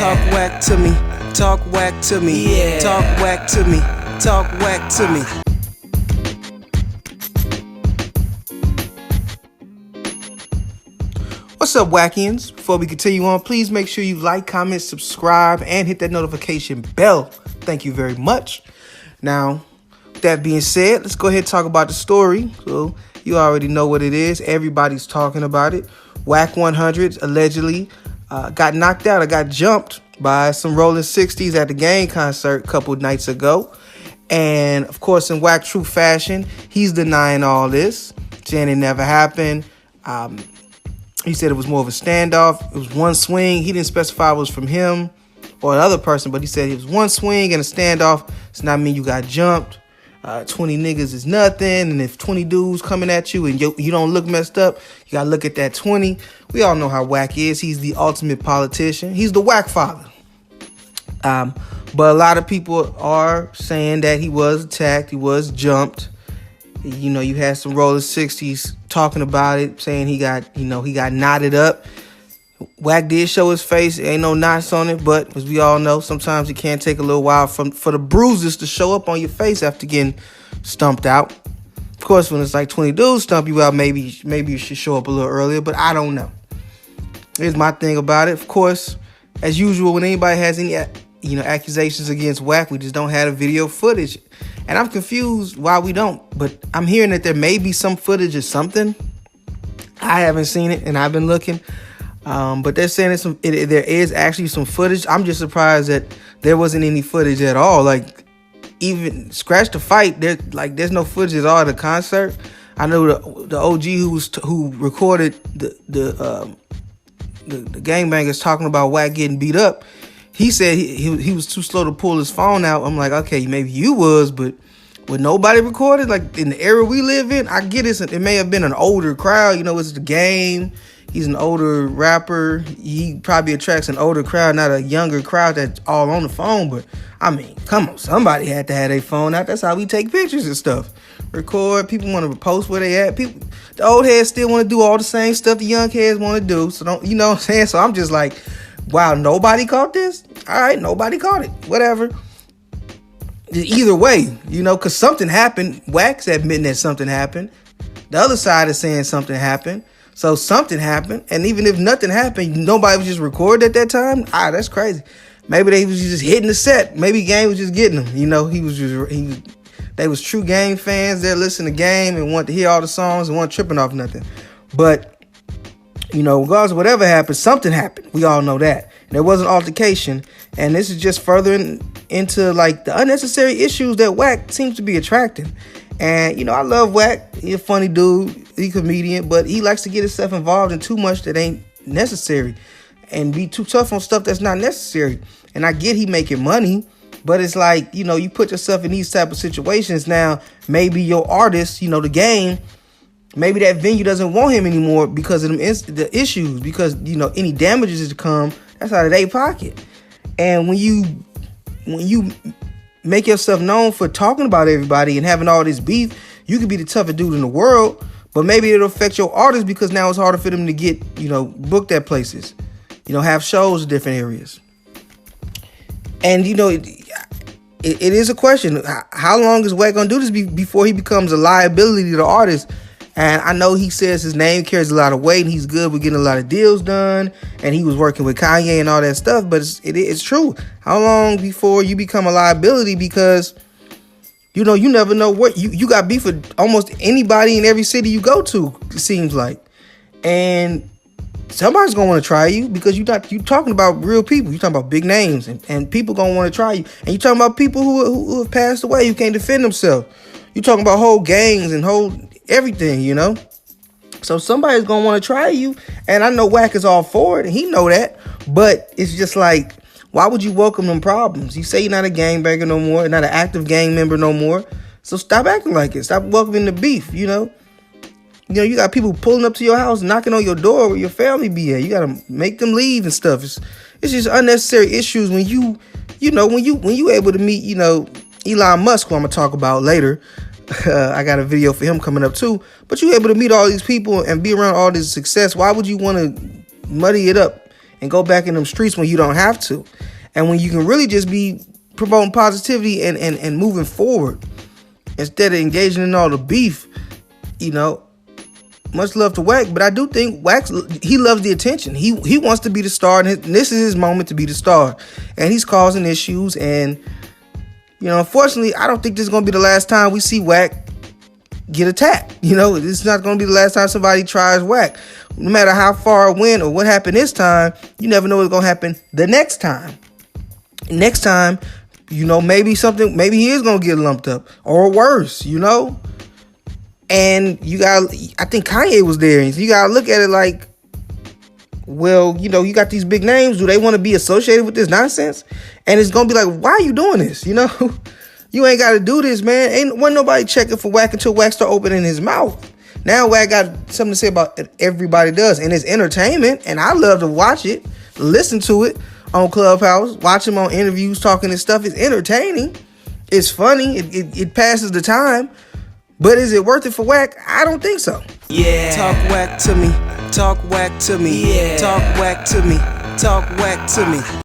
Talk whack to me. Talk whack to me. Yeah. Talk whack to me. Talk whack to me. What's up, Wackians? Before we continue on, please make sure you like, comment, subscribe, and hit that notification bell. Thank you very much. Now, with that being said, let's go ahead and talk about the story. So, you already know what it is. Everybody's talking about it. WACC 100 allegedly got knocked out or got jumped by some Rollin 60s at the game concert a couple nights ago. And, of course, in WACC true fashion, he's denying all this, saying it never happened. He said it was more of a standoff. It was one swing. He didn't specify it was from him or another person, but he said it was one swing and a standoff. It's not mean you got jumped. 20 niggas is nothing. And if 20 dudes coming at you and you don't look messed up, you got to look at that 20. We all know how Wack is. He's the ultimate politician. He's the Wack father. But a lot of people are saying that he was attacked. He was jumped. You know, you had some Rollin 60s talking about it, saying he got knotted up. Wack did show his face. Ain't no knots on it, but as we all know, sometimes it can take a little while for the bruises to show up on your face after getting stumped out. Of course, when it's like 20 dudes stump you out, maybe you should show up a little earlier, but I don't know. Here's my thing about it. Of course, as usual, when anybody has any accusations against Wack, we just don't have the video footage. And I'm confused why we don't, but I'm hearing that there may be some footage or something. I haven't seen it, and I've been looking. But they're saying there is actually some footage. I'm just surprised that there wasn't any footage at all. Like, even scratch the fight, there's no footage at all at the concert. I know the OG who recorded the gangbangers talking about Wack getting beat up. He said he was too slow to pull his phone out. I'm like, okay, maybe you was, but with nobody recorded, like in the era we live in, I get it. It may have been an older crowd. You know, it's the game. He's an older rapper. He probably attracts an older crowd, not a younger crowd that's all on the phone. But, I mean, come on. Somebody had to have their phone out. That's how we take pictures and stuff. Record. People want to post where they at. The old heads still want to do all the same stuff the young heads want to do. So, you know what I'm saying? So, I'm just like, wow, nobody caught this? All right, nobody caught it. Whatever. Either way, because something happened. Wack's admitting that something happened. The other side is saying something happened. So something happened. And even if nothing happened, nobody was just recording at that time. That's crazy. Maybe they was just hitting the set. Maybe Game was just getting them. They was true Game fans. They're listening to Game and want to hear all the songs and weren't tripping off nothing. But, regardless of whatever happened, something happened. We all know that. And there was an altercation. And this is just furthering into like the unnecessary issues that Wack seems to be attracting. And, I love Wack. He's a funny dude. He's a comedian. But he likes to get himself involved in too much that ain't necessary. And be too tough on stuff that's not necessary. And I get he making money. But it's like, you put yourself in these type of situations. Now, maybe your artist, the game, maybe that venue doesn't want him anymore because of the issues. Because, any damages to come, that's out of their pocket. And when you make yourself known for talking about everybody and having all this beef, you could be the toughest dude in the world, but maybe it'll affect your artists because now it's harder for them to get, booked at places, have shows in different areas. And, it is a question. How long is Wack going to do this before he becomes a liability to the artist? And I know he says his name carries a lot of weight and he's good with getting a lot of deals done. And he was working with Kanye and all that stuff. But it's true. How long before you become a liability? Because, you never know what you got beef with almost anybody in every city you go to, it seems like. And somebody's going to want to try you because you talking about real people. You talking about big names and people going to want to try you. And you talking about people who have passed away who can't defend themselves. You talking about whole gangs and whole everything, So somebody's going to want to try you. And I know Wack is all for it and he know that. But it's just like, why would you welcome them problems? You say you're not a gangbanger no more, not an active gang member no more. So stop acting like it. Stop welcoming the beef, You got people pulling up to your house, knocking on your door where your family be at. You got to make them leave and stuff. It's just unnecessary issues when you able to meet, Elon Musk, who I'm going to talk about later. I got a video for him coming up too. But you able to meet all these people and be around all this success. Why would you want to muddy it up and go back in them streets when you don't have to. And when you can really just be promoting positivity and moving forward instead of engaging in all the beef, you know. Much love to Wack, but I do think Wack, he loves the attention. He wants to be the star, and this is his moment to be the star. And he's causing issues, and, you know, unfortunately, I don't think this is going to be the last time we see Wack get attacked. You know, it's not going to be the last time somebody tries Wack. No matter how far it went or what happened this time, you never know what's going to happen the next time. Next time, you know, maybe he is going to get lumped up or worse, you know. And I think Kanye was there. And you got to look at it like, well, you know, you got these big names. Do they want to be associated with this nonsense? And it's going to be like, why are you doing this? You know, you ain't got to do this, man. Wasn't nobody checking for Wack until Wack start opening his mouth. Now Wack got something to say about it. Everybody does. And it's entertainment. And I love to watch it, listen to it on Clubhouse, watch him on interviews, talking and stuff. It's entertaining. It's funny. It passes the time. But is it worth it for Wack? I don't think so. Yeah. Talk Wack to me. Talk Wack to me. Yeah. Talk Wack to me. Talk Wack to me.